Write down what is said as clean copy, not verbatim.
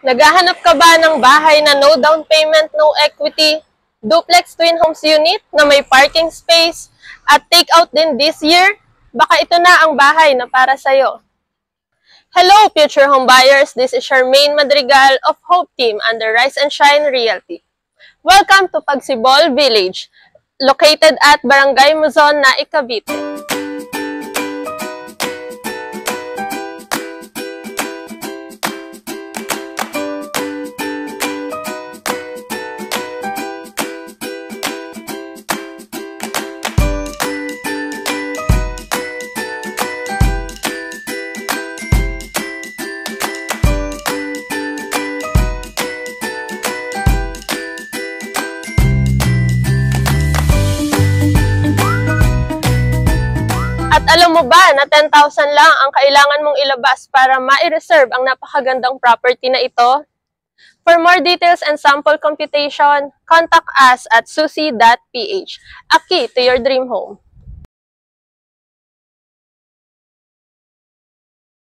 Naghahanap ka ba ng bahay na no down payment, no equity, duplex twin homes unit na may parking space, at take out din this year? Baka ito na ang bahay na para sa'yo. Hello, future home buyers! This is Charmaine Madrigal of Hope Team under Rise and Shine Realty. Welcome to Pagsibol Village, located at Barangay Muzon, Naik, Cavite. At alam mo ba na 10,000 lang ang kailangan mong ilabas para ma-reserve ang napakagandang property na ito? For more details and sample computation, contact us at susi.ph, a key to your dream home.